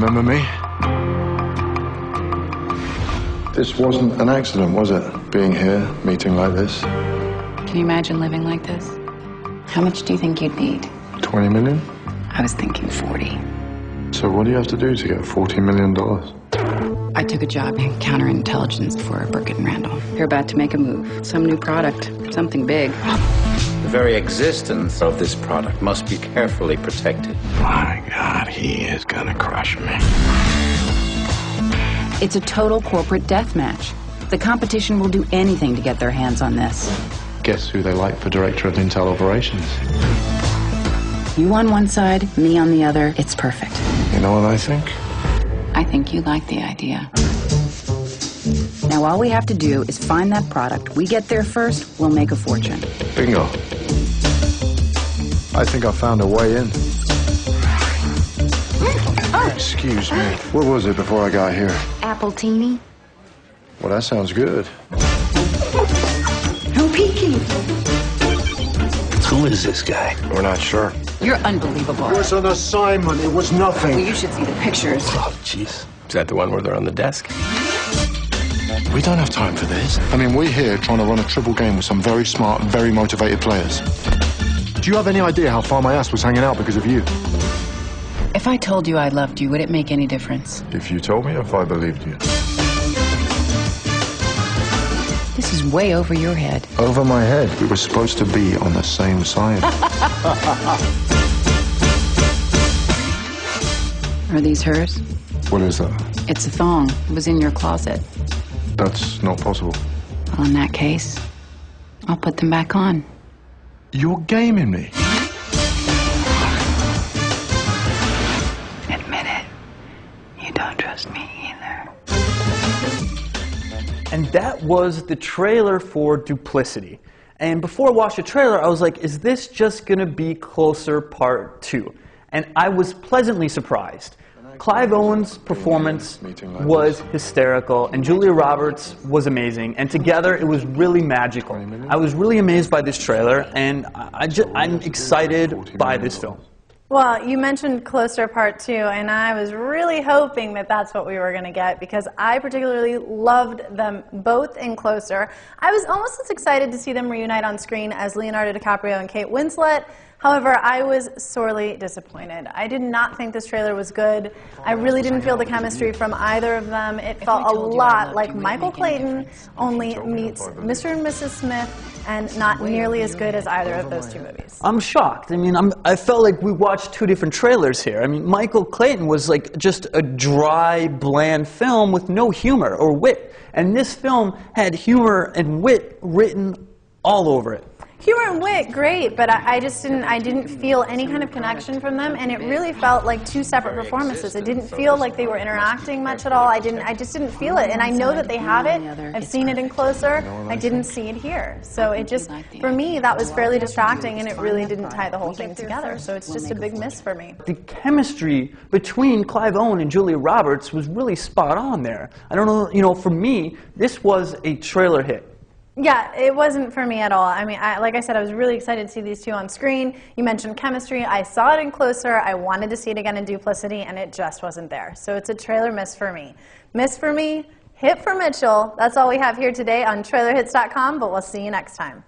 Remember me? This wasn't an accident, was it? Being here, meeting like this. Can you imagine living like this? How much do you think you'd need? 20 million? I was thinking 40. So what do you have to do to get $40 million? I took a job in counterintelligence for Burkett and Randall. They're about to make a move. Some new product. Something big. The very existence of this product must be carefully protected. My God, he is gonna crush me. It's a total corporate death match. The competition will do anything to get their hands on this. Guess who they like for Director of Intel Operations? You on one side, me on the other. It's perfect. You know what I think? I think you like the idea. Now all we have to do is find that product. We get there first, we'll make a fortune. Bingo. I think I found a way in. Oh. Excuse me. What was it before I got here? Appletini. Well, that sounds good. No peeking. Who is this guy? We're not sure. You're unbelievable. It was an assignment. It was nothing. Well, you should see the pictures. Oh, jeez. Is that the one where they're on the desk? We don't have time for this. I mean, we're here trying to run a triple game with some very smart, very motivated players. Do you have any idea how far my ass was hanging out because of you? If I told you I loved you, would it make any difference? If you told me, if I believed you. This is way over your head. Over my head. We were supposed to be on the same side. Are these hers? What is that? It's a thong. It was in your closet. That's not possible. Well, in that case, I'll put them back on. You're gaming me. Admit it. You don't trust me either. And that was the trailer for Duplicity. And before I watched the trailer, I was like, is this just going to be Closer Part 2? And I was pleasantly surprised. Clive Owen's performance was hysterical, and Julia Roberts was amazing, and together it was really magical. I was really amazed by this trailer, and I'm excited by this film. Well, you mentioned Closer Part 2, and I was really hoping that that's what we were going to get, because I particularly loved them both in Closer. I was almost as excited to see them reunite on screen as Leonardo DiCaprio and Kate Winslet. However, I was sorely disappointed. I did not think this trailer was good. I really didn't feel the chemistry from either of them. It felt a lot like Michael Clayton only meets Mr. and Mrs. Smith, and not nearly as good as either of those two movies. I'm shocked. I mean, I felt like we watched two different trailers here. I mean, Michael Clayton was like just a dry, bland film with no humor or wit. And this film had humor and wit written all over it. Humor and wit, great, but I didn't feel any kind of connection from them, and it really felt like two separate performances. It didn't feel like they were interacting much at all. I just didn't feel it, and I know that they have it. I've seen it in Closer. I didn't see it here. So it just, for me, that was fairly distracting, and it really didn't tie the whole thing together. So it's just a big miss for me. The chemistry between Clive Owen and Julia Roberts was really spot on there. I don't know, you know, for me, this was a trailer hit. Yeah, it wasn't for me at all. I mean, like I said, I was really excited to see these two on screen. You mentioned chemistry. I saw it in Closer. I wanted to see it again in Duplicity, and it just wasn't there. So it's a trailer miss for me. Miss for me, hit for Mitchell. That's all we have here today on TrailerHits.com, but we'll see you next time.